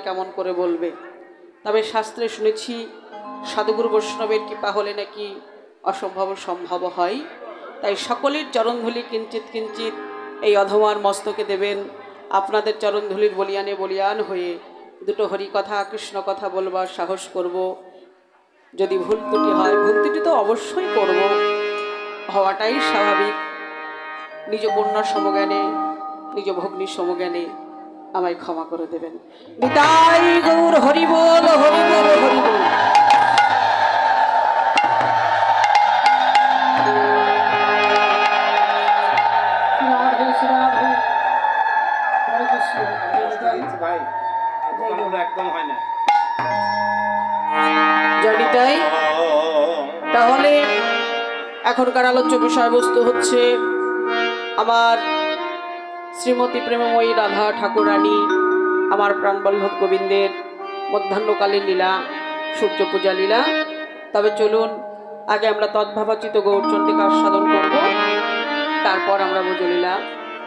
কেমন করে বলবে। তবে শাস্ত্রে শুনেছি সাধুগুরু বৈষ্ণবের কৃপা হলে নাকি অসম্ভব সম্ভব হয়। তাই সকলের চরণধূলি কিঞ্চিত কিঞ্চিত এই অধমার মস্তকে দেবেন। আপনাদের চরণধূলির বলিয়ানে বলিয়ান হয়ে দুটো হরি কথা কৃষ্ণ কথা বলবার সাহস করব। যদি ভুল ত্রুটি হয়, ভুল ত্রুটি তো অবশ্যই করব, হওয়াটাই স্বাভাবিক। নিজ কন্যার সমজ্ঞানে, নিজ ভগ্নীর সমজ্ঞানে আমায় ক্ষমা করে দেবেন। নিতাই গৌর হরি বল, হরি বল, হরি বল। জনিতাই, তাহলে এখনকার আলোচ্য বিষয়বস্তু হচ্ছে আমার শ্রীমতী প্রেমময়ী রাধা ঠাকুরানী, আমার প্রাণবল্লভ গোবিন্দের মধ্যাহ্নকালীন লীলা, সূর্য পূজা লীলা। তবে চলুন আগে আমরা তদ্ভাবাচিত গৌরচন্দ্রিকা আস্বাদন করব, তারপর আমরা ব্রজলীলা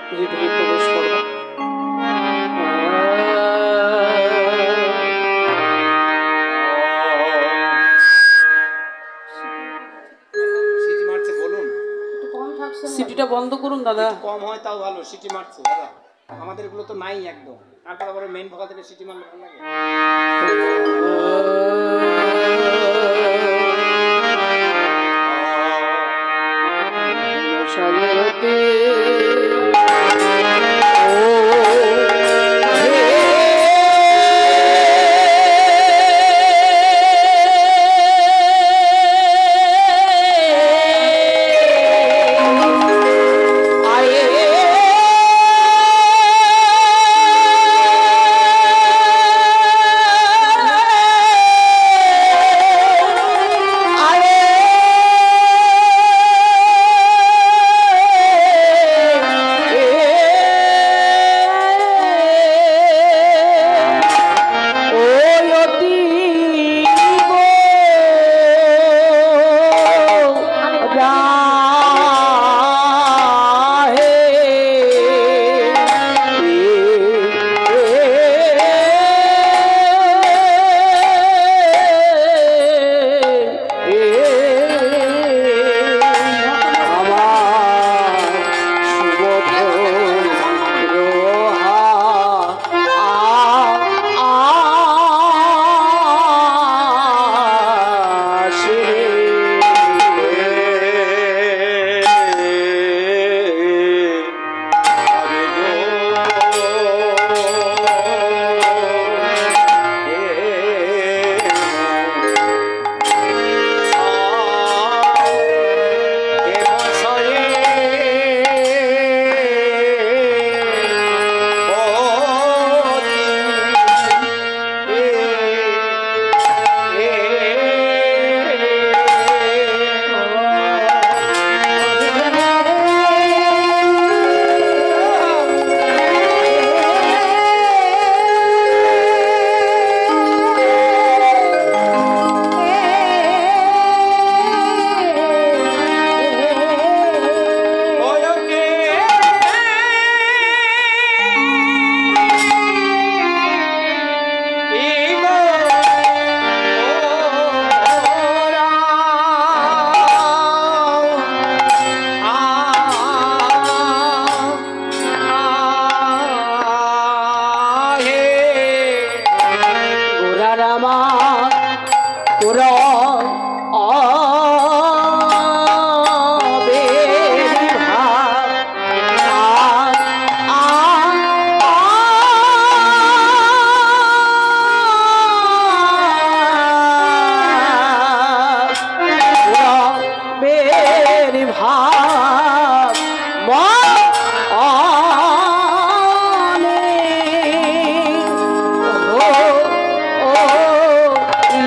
ধীরে ধীরে প্রবেশ করব। সিটিটা বন্ধ করুন দাদা। কম হয় তাও ভালো, সিটি মারছে দাদা। আমাদের এগুলো তো নাই একদম। তারপরে মেইন ভোকা থেকে সিটি মারলে ভালো লাগে।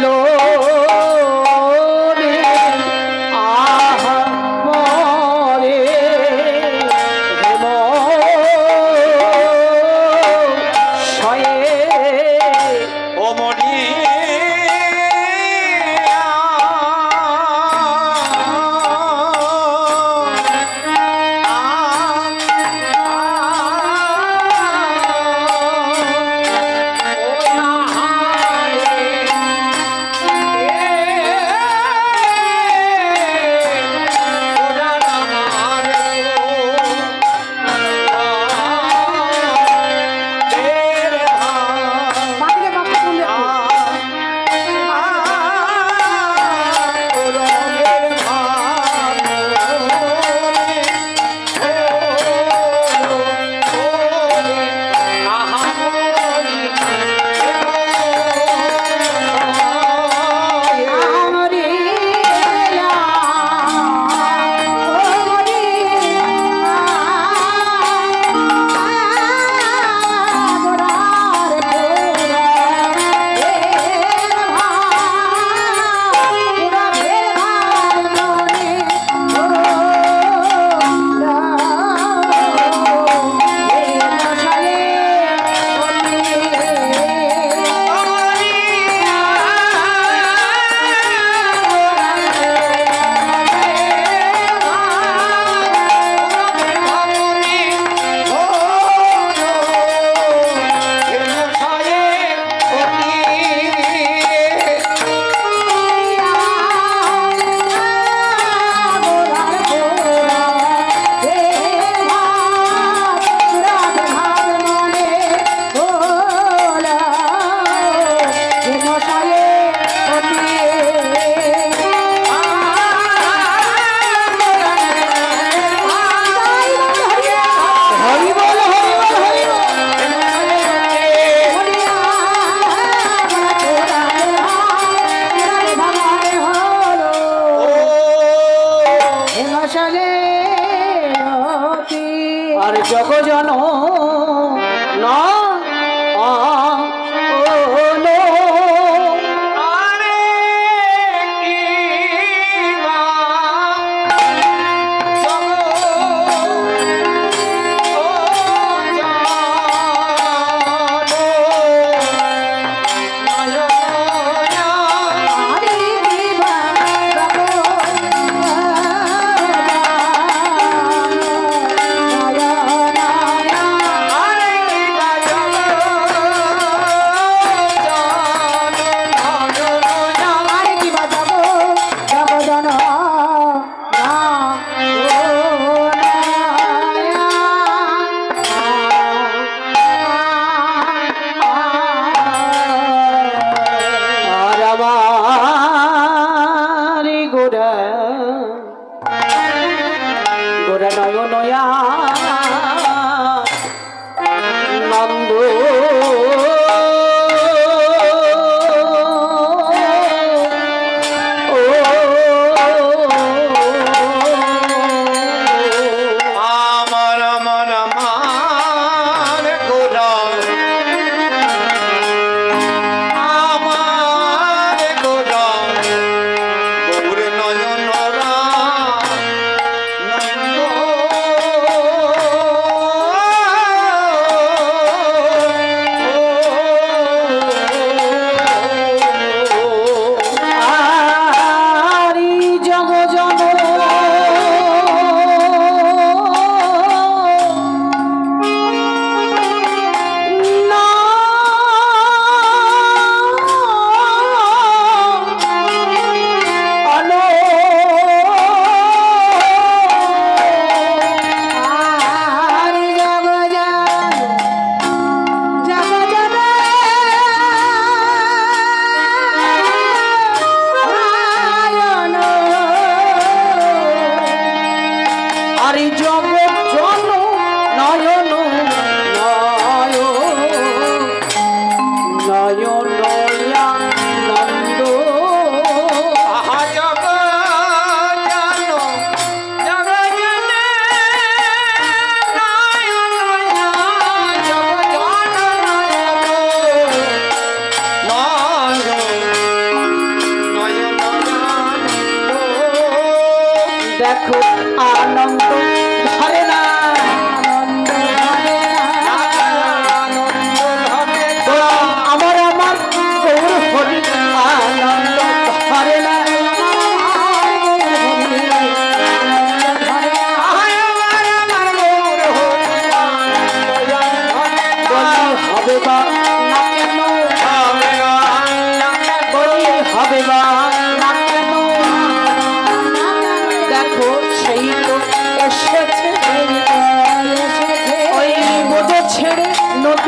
लो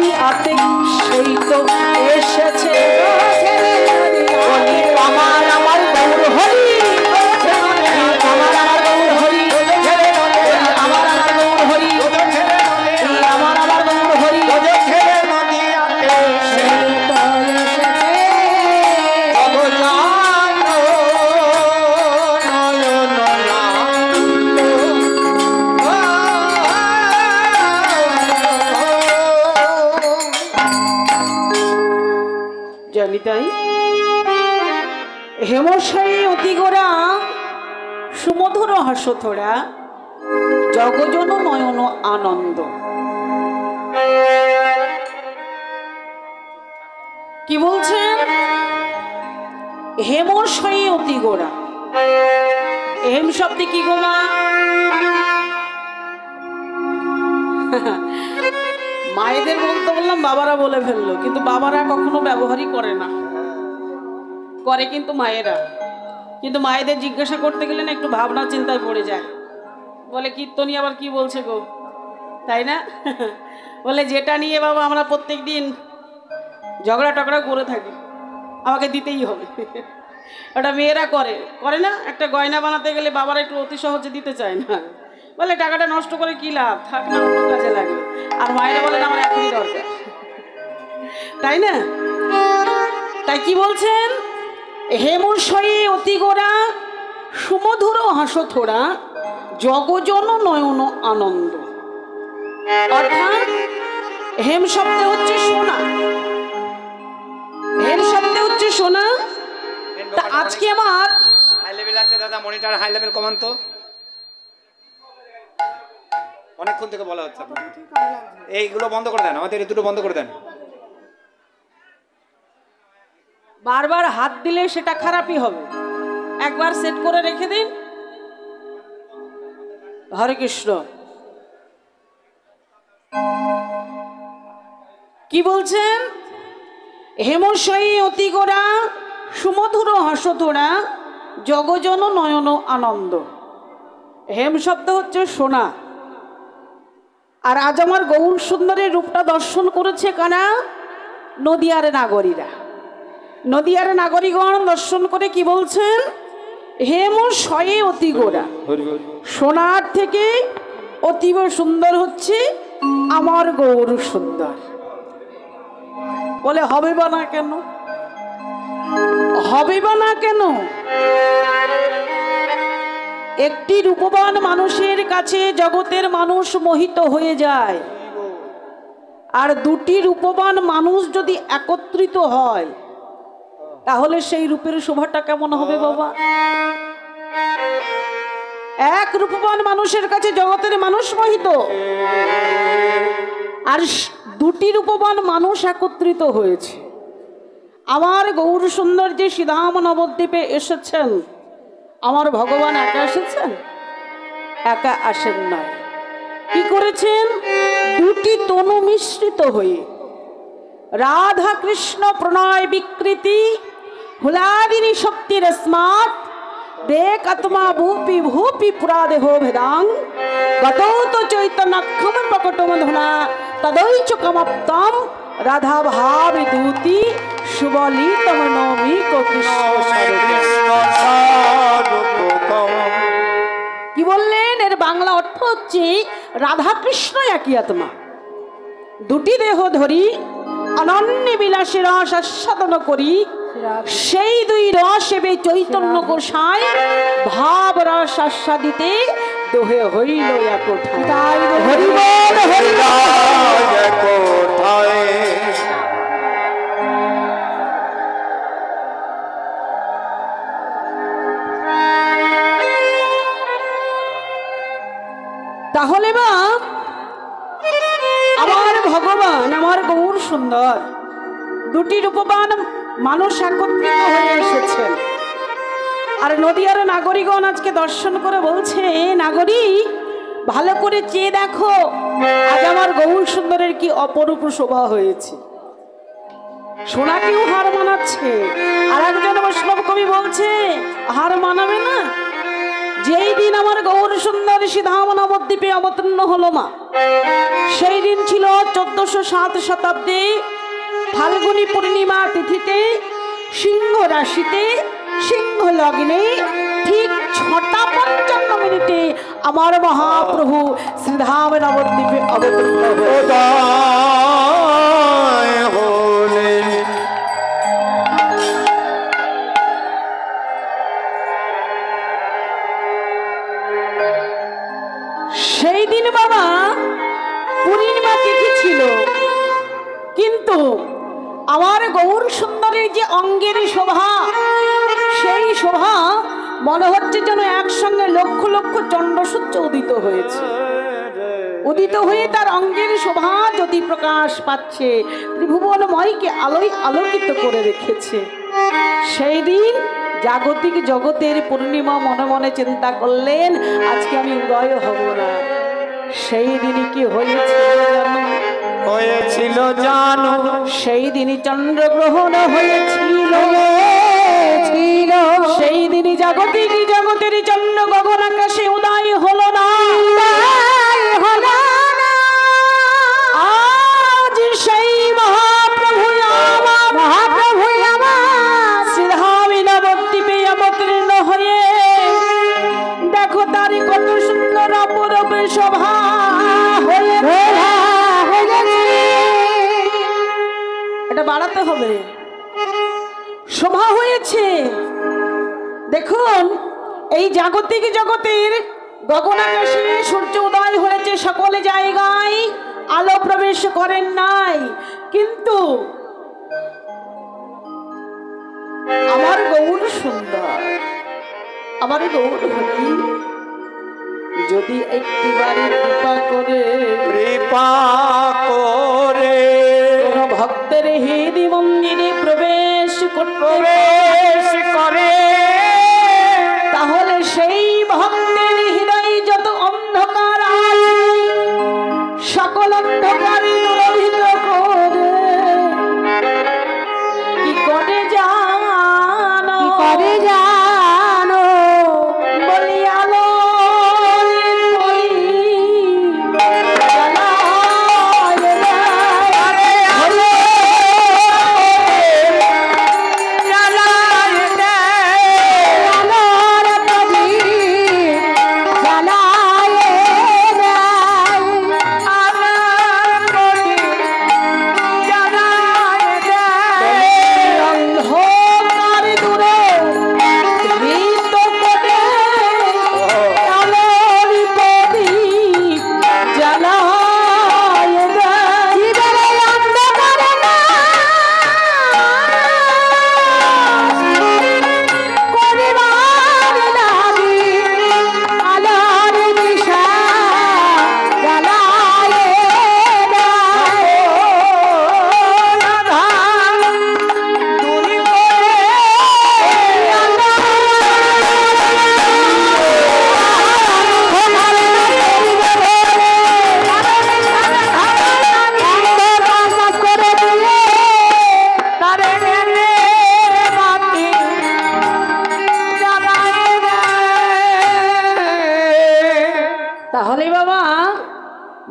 নদিয়াতে সেই তো এসেছে বলি আমার আমার গৌর হরি আমার আমার গৌর হরি আমার আমার গৌর হরি আমার আমার গৌর হরি সেই তো এসেছে জানি তাই হেমশায়ী অতিগোরা সুমধুর হাস্যথোড়া জগজন নয়ন আনন্দ। কি বলছেন? হেমশায়ী অতিগোরা। হেম শব্দে কি গো মা? মায়েদের বলতে বললাম, বাবারা বলে ফেললো, কিন্তু বাবারা কখনো ব্যবহারই করে না, করে কিন্তু মায়েরা। কিন্তু মায়েদের জিজ্ঞাসা করতে গেলে না একটু ভাবনা চিন্তায় পড়ে যায়, বলে কীর্তনী আবার কি বলছে গো, তাই না? বলে যেটা নিয়ে বাবা আমরা প্রত্যেক দিন ঝগড়া টগড়া করে থাকি, আমাকে দিতেই হবে। ওটা মেয়েরা করে করে না? একটা গয়না বানাতে গেলে বাবারা একটু অতি সহজে দিতে চায় না, বলে টাকাটা নষ্ট করে কি লাভ, থাক না, অন্য কাজে লাগে। আর মায়েরা বলেন আমার এখনই দরকার, তাই না? তাই কি বলছেন? হেমশায়ী অতিগোরা সুমধুর হাস্যথোড়া জগজন নয়ন আনন্দ। অর্থাৎ হেম শব্দে হচ্ছে সোনা, হেম শব্দে হচ্ছে সোনা। তা আজকে আমার হাই লেভেল আছে দাদা, মনিটর হাই লেভেল কমান তো, অনেকক্ষণ থেকে বলা হচ্ছে এইগুলো বন্ধ করে দেন, আমাদের এই দুটো বন্ধ করে দেন। বারবার হাত দিলে সেটা খারাপই হবে, একবার সেট করে রেখে দিন। হরে কৃষ্ণ। কি বলছেন? হেমশায়ী অতিগোরা সুমধুর হাস্যথোড়া জগজন নয়ন আনন্দ। হেম শব্দ হচ্ছে সোনা। আর আজ আমার গৌর সুন্দরের রূপটা দর্শন করেছে কারা? নদিয়ার নাগরীরা। নদিয়ার নাগরিকগণ দর্শন করে কি বলছেন? হেমশায়ী অতিগোরা, সোনার থেকে অতীব সুন্দর হচ্ছে আমার গৌর সুন্দর। বলে হবে বা না কেন? হবে বা না কেন? একটি রূপবান মানুষের কাছে জগতের মানুষ মোহিত হয়ে যায়, আর দুটি রূপবান মানুষ যদি একত্রিত হয় তাহলে সেই রূপের শোভাটা কেমন হবে বাবা? এক রূপবান মানুষের কাছে জগতের মানুষ মোহিত, আর দুটি রূপবান মানুষ একত্রিত হয়েছে। আমার গৌর সুন্দর যে শ্রীধাম নবদ্বীপে এসেছেন, আমার ভগবান একা এসেছেন? একা আসেন নয়। কি করেছেন? দুটি তনু মিশ্রিত হয়ে রাধা কৃষ্ণ প্রণয় বিকৃতি হুলাদিনী শক্তির স্মার্ট দেখ আত্মা ভূপি ভূপি পুরা দেহ ভেদাং গত চৈতন্যক্ষম প্রকটমধুনা তদৈচ কমপ্তম রাধা ভাবি দূতি সুবলিতম নমি কৃষ্ণ। কি বললেন? এর বাংলা অর্থ হচ্ছে রাধা কৃষ্ণ একই আত্মা, দুটি দেহ ধরি অনন্য বিলাসী রস আস্বাদন করি, সেই দুই রস এবে চৈতন্য গোসাই ভাব রস আস্বাদিতে দোহে হইল একোঠায়। হরিবল তাহলে বা আমার ভগবান আমার গৌর সুন্দর দুটি রূপবান মানুষ একত্রিত হয়ে এসেছেন। আর নদিয়ার নাগরিকগণ আজকে দর্শন করে বলছে, নাগরিক ভালো করে চেয়ে দেখো, আজ আমার গৌর সুন্দরের কি অপরূপ শোভা হয়েছে। সোনাকেও হার মানাচ্ছে। আর একজন বৈষ্ণব কবি বলছে, হার মানাবে না? যেই দিন আমার গৌর সুন্দর সিধাম নবদ্বীপে অবতীর্ণ হলো মা, সেই দিন ছিল 1407 শতাব্দী ফাল্গুনী পূর্ণিমা তিথিতে, সিংহ রাশিতে, সিংহ লগ্নে, ঠিক 6:55 আমার মহাপ্রভু শ্রীধাম নবদ্বীপে অবতীর্ণ হলেন। সেই দিন বাবা পূর্ণিমা তিথি ছিল, কিন্তু আমার গৌর সুন্দরের যে অঙ্গের শোভা, সেই শোভা মনে হচ্ছে যেন একসঙ্গে লক্ষ লক্ষ চন্দ্রসূর্য উদিত হয়েছে। উদিত হয়ে তার অঙ্গের শোভা জ্যোতি প্রকাশ পাচ্ছে, ত্রিভুবনময়কে আলোয় আলোকিত করে রেখেছে। সেই দিন জাগতিক জগতের পূর্ণিমা মনে মনে চিন্তা করলেন, আজকে আমি উদয় হব না। সেই দিনই কি হয়েছিল জানো? সেই দিনই চন্দ্রগ্রহণ হয়েছিল। সেই দিনই জাগতিক জগতের চন্দ্র গগন আকাশে উদয় হলো না। আজ সেই মহাপ্রভু শ্রীধাম নবদ্বীপে অবতীর্ণ হয়ে দেখো তারই কত সুন্দর অপরূপ শোভা এটা বাড়াতে হবে, শোভা হয়েছে। দেখুন এই জাগতিক জগতের গগনাকাশে সূর্য উদয় হয়েছে, সকল জায়গায় আলো প্রবেশ করেন নাই, কিন্তু আমার গৌর সুন্দর, আমার গৌর হরি যদি একটিবারে কৃপা করে কোন ভক্তের হৃদি মন্দিরে প্রবেশ করে, তাহলে সেই ভক্তের হৃদয়ে যত অন্ধকার আছে সকল অন্ধকারে দূরীভূত করে। কি করে জানো বলি আলো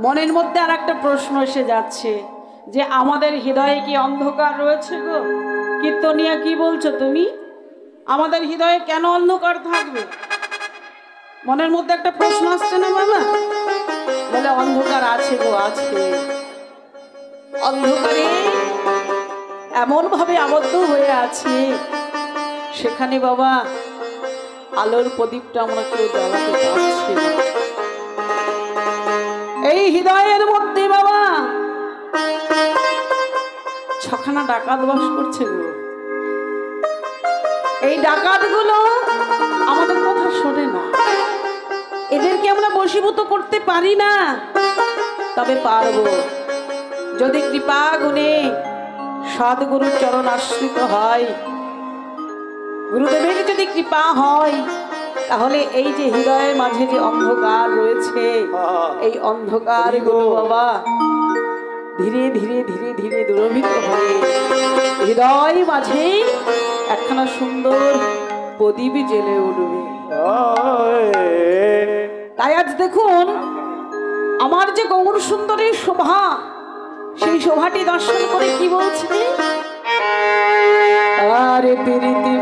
মনের মধ্যে আর একটা প্রশ্ন এসে যাচ্ছে যে আমাদের হৃদয়ে কি অন্ধকার রয়েছে গো? কীর্তনিয়া কি বলছো তুমি? আমাদের হৃদয়ে কেন অন্ধকার থাকবে? মনের মধ্যে একটা প্রশ্ন আসছে না বাবা? বলে অন্ধকার আছে গো, আছে। অন্ধকারে এমন ভাবে আবদ্ধ হয়ে আছে, সেখানে বাবা আলোর প্রদীপটা আমরা কেউ জ্বালাতে পারছি না। এই হৃদয়ের মধ্যে বাবা 6খানা ডাকাত বাস করছে গো। এই ডাকাতগুলো আমাদের কথা শোনে না, এদেরকে আমরা বশীভূত করতে পারি না। তবে পারবো যদি কৃপা গুণে সদ্গুরুর চরণ আশ্রিত হয়, গুরুদেবের যদি কৃপা হয়, তাহলে এই যে হৃদয়ের মাঝে যে অন্ধকার রয়েছে, এই অন্ধকার গুলো বাবা ধীরে ধীরে ধীরে ধীরে দূরীভূত হয়ে হৃদয় মাঝে একখানা সুন্দর প্রদীপ জ্বেলে উঠবে। তাই আজ দেখুন আমার যে গৌর সুন্দরীর শোভা, সেই শোভাটি দর্শন করে কি বলছে, আরে প্রীতি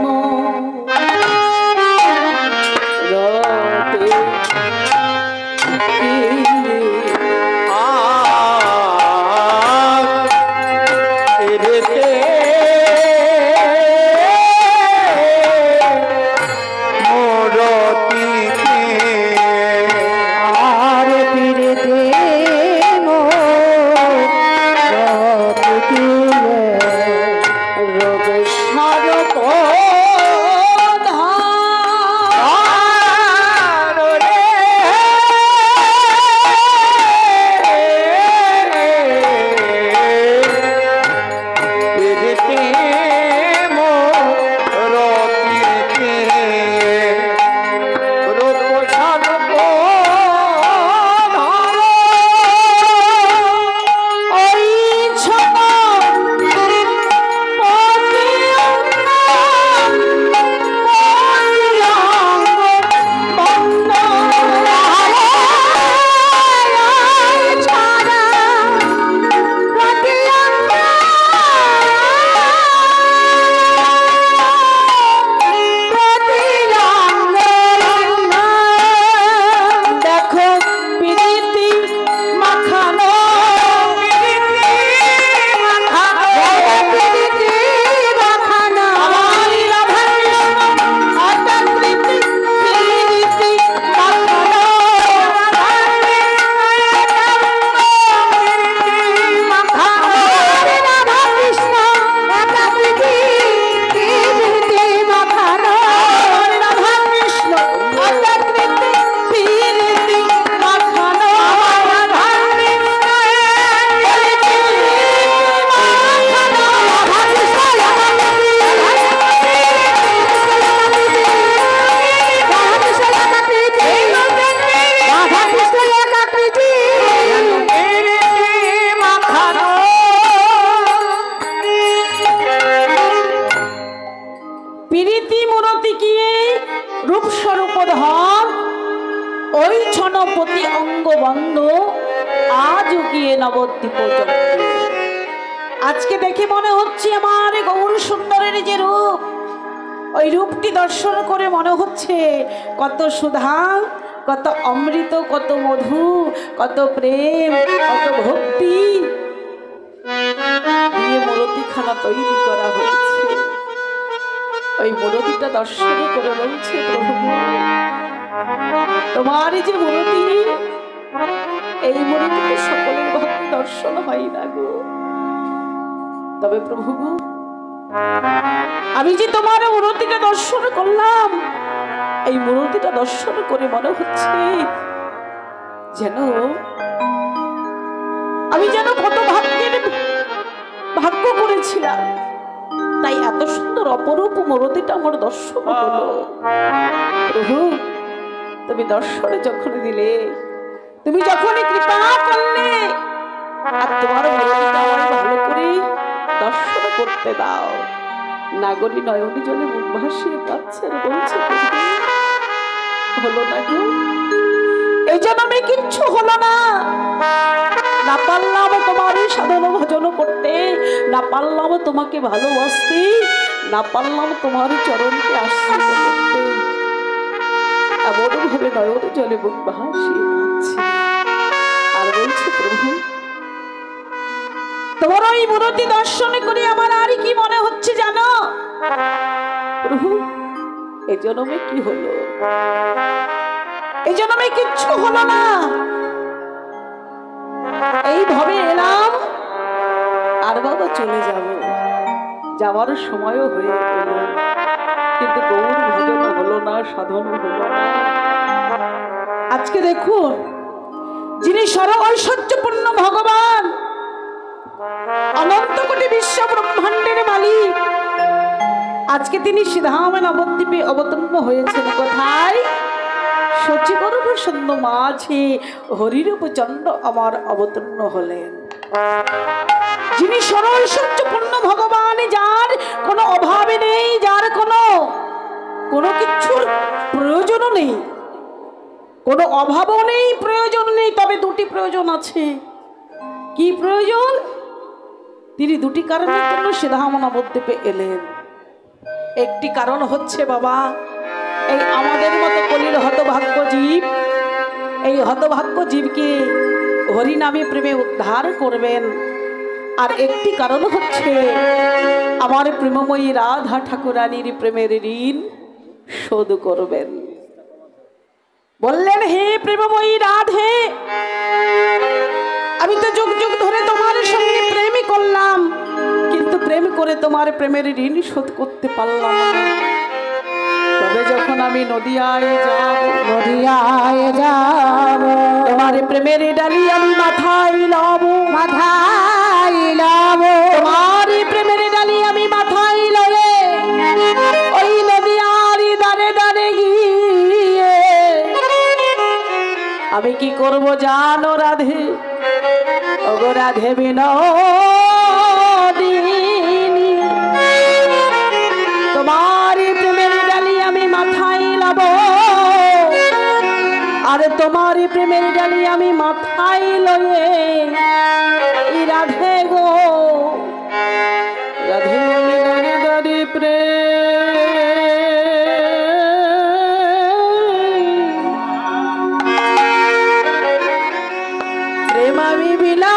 আজকে দেখে মনে হচ্ছে আমার গৌর সুন্দরের যে রূপ, ওই রূপটি দর্শন করে মনে হচ্ছে কত সুধা, কত অমৃত, কত মধু, কত প্রেম, কত ভক্তি দিয়ে মূর্তিখানা তৈরি করা হয়েছে। ওই মূর্তিটা দর্শন করে বলছে, প্রভু তোমার যে মূর্তি, এই মূর্তিতে সকলের ভক্তি দর্শন হয় না গো। তবে প্রভু আমি যে তোমার মূর্তিটা দর্শন করলাম, এই মূর্তিটা দর্শন করে মনে হচ্ছে যেন আমি যেন কত ভাগ্য করেছিলাম, তাই এত সুন্দর অপরূপ মূর্তিটা আমার দর্শন হলো। প্রভু তুমি দর্শনে যখন দিলে, তুমি যখনই কৃপা করলে, আর তোমার মূর্তিটা আমার ভালো করে দর্শন করতে দাও। নাগরী নয়নী জলে মুখ ভাসিয়ে কাঁদছে আর বলছে, হলো না গো, এই জন্মে কিচ্ছু হলো না, না পারলাম তোমার সাধন ভজন করতে, না পারলাম তোমাকে ভালোবাসতে, না পারলাম তোমার চরণকে আশ্রয় করতে। এমন ভাবে নয়ন জলে মুখ ভাসিয়ে কাঁদছে আর বলছে, প্রভু তোমার ওই মূর্তি দর্শন করে আমার আর কি মনে হচ্ছে জানো প্রভু, এই জন্মে কি হলো, এই জন্মে কিচ্ছু হলো না, এইভাবে এলাম আর বাবা চলে যাব, যাওয়ার সময়ও হয়ে গেল, কিন্তু গৌর ভজন হলো না, সাধন হলো না। আজকে দেখুন যিনি সর্ব ঐশ্বর্যপূর্ণ ভগবান, অনন্ত কোটি বিশ্ব ব্রহ্মাণ্ডের মালিক, আজকে তিনি শ্রীধাম নবদ্বীপে অবতীর্ণ হয়েছেন। কোথায়? সচিগর্ভ সন্ন্য মাঝে হরিরূপ চন্দ্র আমার অবতীর্ণ হলেন। যিনি সর্বৈশ্বর্যপূর্ণ ভগবান, যার কোনো অভাবে নেই, যার কোনো কোনো কিছুর প্রয়োজনও নেই, কোনো অভাবও নেই, প্রয়োজন নেই। তবে দুটি প্রয়োজন আছে। কি প্রয়োজন? তিনি দুটি কারণের জন্য সিধামনা নবদ্বীপে এলেন। একটি কারণ হচ্ছে বাবা, এই আমাদের মতো কলির হতভাগ্য জীব, এই হতভাগ্য জীবকে হরিনামে প্রেমে উদ্ধার করবেন। আর একটি কারণ হচ্ছে আমার প্রেমময়ী রাধা ঠাকুরানীর প্রেমের ঋণ শোধ করবেন। বললেন, হে প্রেমময়ী রাধে, আমি তো যুগ যুগ ধরে তোমার সঙ্গে প্রেমই করলাম, কিন্তু প্রেম করে তোমার প্রেমের ঋণ শোধ করতে পারলাম না। তবে যখন আমি নদিয়ায় যাব, তোমার প্রেমের ডালি আমি মাথায় লব, তোমার প্রেমের ডালি আমি মাথায় লয়ে ওই নদিয়ার দারে দারে গিয়ে আমি কি করব জানো রাধে, ওগো রাধে বিনোদিনী, তোমার প্রেমের ডালি আমি মাথায় লব, আর তোমার প্রেমের ডালি আমি মাথায় লয়ে রাধে গো, রাধে দারে দারে প্রেম আমি বিলা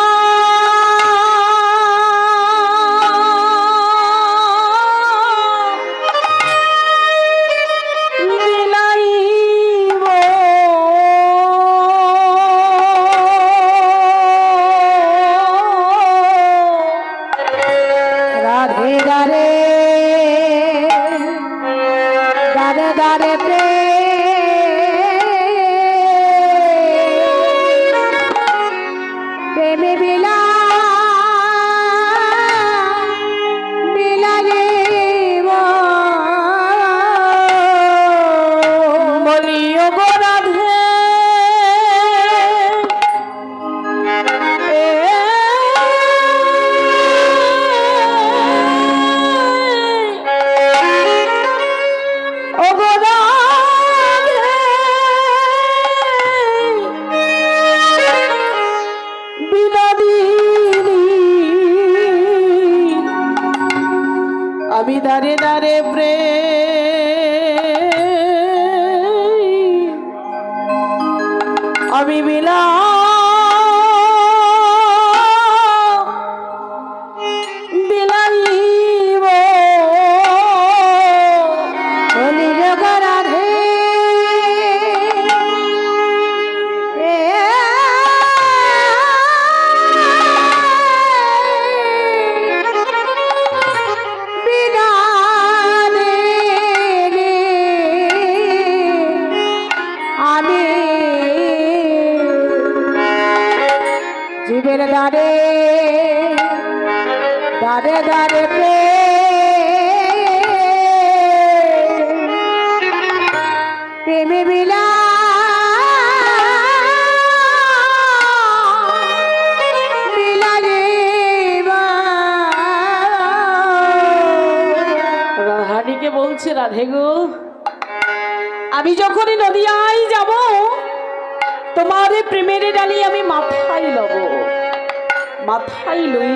আমি দারে দারে প্রেম আমি বিলা বিলাইব বলি যোগা রাধে জীবের দারে দারে দারে প্রেমে বিলা রাধাকে বলছে, রাধে গো, আমি যখনই নদিয়ায় যাব তোমার প্রেমের ডালি আমি মাথায় লব, মাথায় লই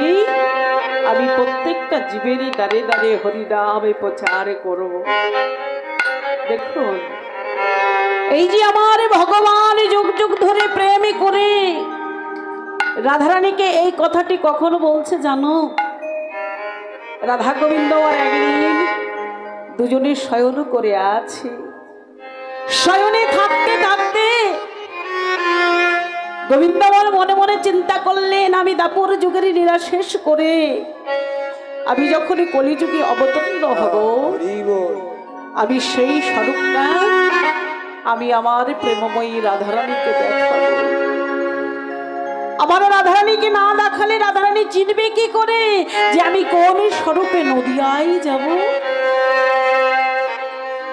আমি প্রত্যেকটা জীবেরই দাঁড়ে দাঁড়ে হরিনামে প্রচার করব। দেখুন, এই যে আমার ভগবান যুগ যুগ ধরে প্রেমই করে রাধারানীকে এই কথাটি কখন বলছে জানো? রাধা গোবিন্দ আর একদিন দুজনে শয়ন করে আছে। শয়নে থাকতে থাকতে গোবিন্দবর মনে মনে চিন্তা করলেন, আমি দাপর যুগের লীলা শেষ করে আমি যখন কলিযুগে অবতীর্ণ হব, আমি সেই স্বরূপটা আমি আমার প্রেমময়ী রাধারানীকে দেখাবো। আমার রাধারানীকে না দেখালে রাধারানী চিনবে কি করে যে আমি কোন স্বরূপে নদিয়ায় যাব?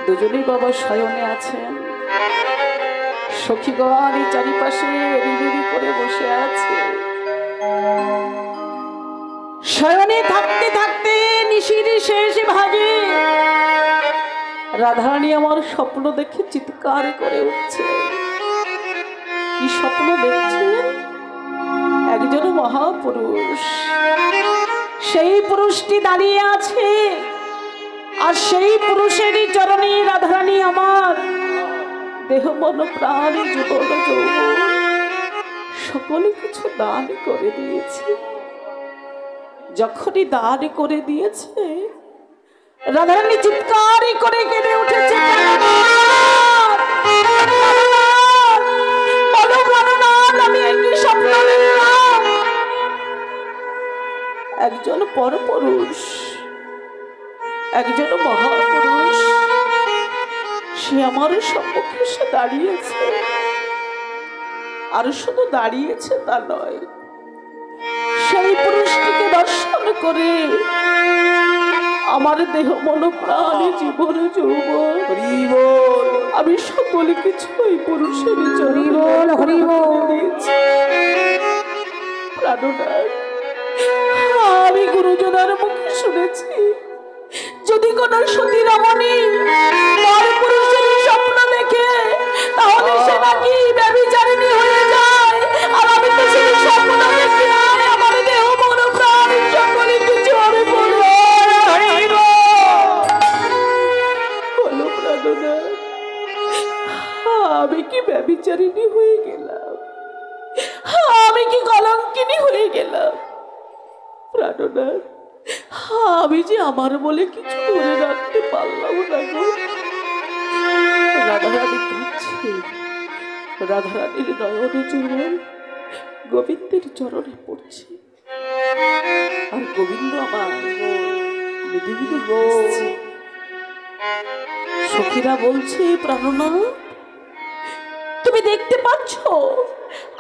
দুজনেই বাবা শয়নে আছেন, সখীগণ চারিপাশে রিবিরি করে বসে আছে। শয়নে থাকতে থাকতে নিশির শেষ ভাগে রাধারানী আমার স্বপ্ন দেখে চিৎকার করে উঠছে। কি স্বপ্ন দেখছে? একজন মহাপুরুষ, সেই পুরুষটি দাঁড়িয়ে আছে, আর সেই পুরুষেরই চরণে রাধারানী আমার দেহ মন প্রাণ জীবন যৌবন সকলে কিছু দান করে দিয়েছে। যখনই দান করে দিয়েছে, রাধারানী চিৎকার করে কেঁদে উঠেছে, আমি একই স্বপ্ন দেখলাম। একজন পরপুরুষ, একজন মহাপুরুষ, সে আমার সম্মুখে এসে দাঁড়িয়েছে। আর শুধু দাঁড়িয়েছে তা নয়, সেই পুরুষটিকে দর্শন করে আমার দেহ মন প্রাণ জীবন যৌবন আমি সকলে কিছু ওই পুরুষের দিয়েছি। প্রাণনাথ, আমি গুরুজনের মুখে শুনেছি, যদি কোন সতী রমণী পুরুষের স্বপ্ন দেখে তাহলে সে নাকি ব্যভিচারিণী হয়ে যায়। আর আমি তো সেই স্বপ্ন দেখি নাই, আমার দেহ মন প্রাণ সকলে কিছু আমি বলবো। প্রাণনাথ, আমি কি ব্যভিচারিণী হয়ে গেলাম? আমি কি কলঙ্কিনী হয়ে গেলাম? প্রাণনাথ, আমি যে আমার বলে কিছু ধরে রাখতে পারলাম না গো। রাধারানী কাঁদছে, রাধারানীর নয়ন চরণ গোবিন্দের চরণে পড়ছে, আর গোবিন্দ আমার মৃদু মৃদু বলছে। সখীরা বলছে, প্রাণনাথ তুমি দেখতে পাচ্ছ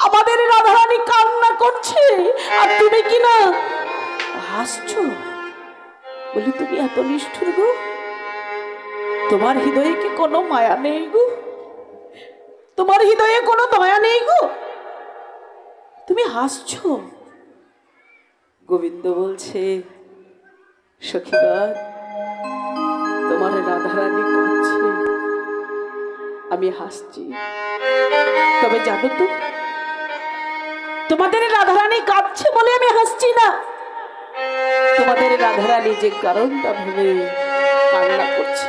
আমাদের রাধারানী কান্না করছে, আর তুমি কিনা হাসছো। বলি, তুমি এত নিষ্ঠুর গো? তোমার হৃদয়ে কি কোনো মায়া নেই গো? তোমার হৃদয়ে কোনো দয়া নেই গো? তুমি হাসছো। গোবিন্দ বলছে, সখীগণ, তোমার রাধারানী কাঁদছে, আমি হাসছি। তবে জানো তো, তোমাদের রাধারানী কাঁদছে বলে আমি হাসছি না, তোমাদের রাধারানী যে কারণটা ভেবে কান্না করছে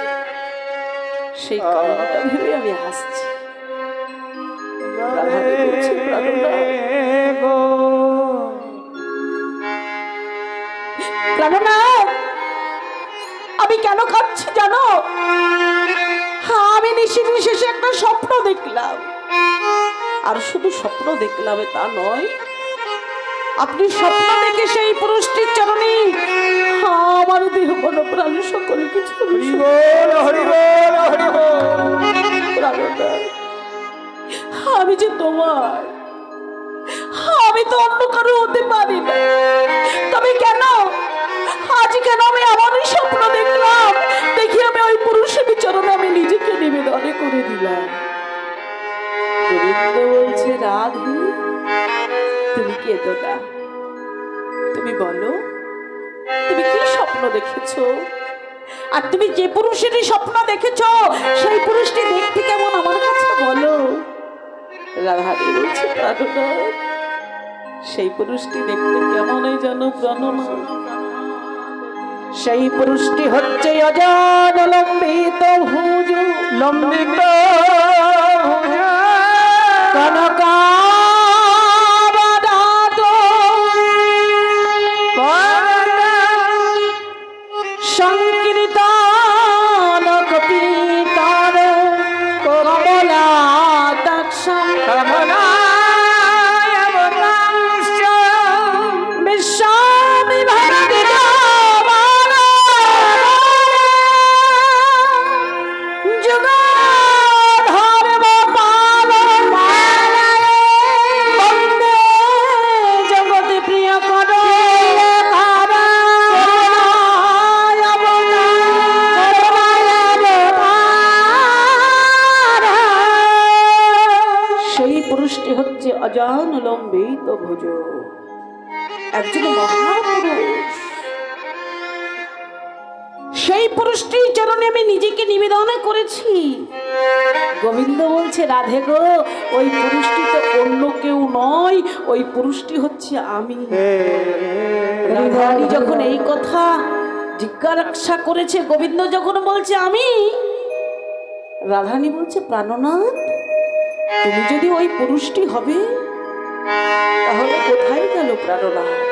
সেই কারণটা ভেবে আমি হাসছি। প্রাণনাথ, আমি কেন কাঁদছি জানো? আমি নিশিদিন একটা স্বপ্ন দেখলাম, আর শুধু স্বপ্ন দেখলাম তা নয়, আপনি স্বপ্ন দেখে সেই পুরুষটির চরণে আমার দেহ মন প্রাণ সকলে কিছু। আমি যে তোমার, আমি তো অন্য কারো হতে পারি না, তবে কেন আজ কেন আমি আমারই স্বপ্ন দেখলাম? দেখি আমি ওই পুরুষের চরণে আমি নিজেকে নিবেদন করে দিলাম। গোবিন্দ বলছে, রাধে তুমি কেঁদো না, তুমি বলো তুমি কি স্বপ্ন দেখেছো, আর তুমি যে পুরুষের স্বপ্ন দেখেছো সেই পুরুষটি দেখতে কেমন আমার কাছে বলো। রাধারানী বলছে, প্রাণনাথ সেই পুরুষটি দেখতে কেমন জানো প্রাণনাথ? সেই পুরুষটি হচ্ছে অজান লম্বিত ভুজ, লম্বিত কনকা সংকীর্তন কপিতার কমলা দক্ষম বিশ্বমি ভরতি যুগ ধর্ম পাল বন্দে জগতি প্রিয় কর পুরুষটি হচ্ছে অজান লম্বিত ভুজ, একজন মহাপুরুষ। সেই পুরুষটির চরণে আমি নিজেকে নিবেদন করেছি। গোবিন্দ বলছে, রাধে গো, ওই পুরুষটি তো অন্য কেউ নয়, ওই পুরুষটি হচ্ছে আমি। রাধারানী যখন এই কথা জিজ্ঞাসা করেছে, গোবিন্দ যখন বলছে আমি, রাধারানী বলছে, প্রাণনাথ, তুমি যদি ওই পুরুষটি হবে তাহলে কোথায় গেল প্রাণনাথ?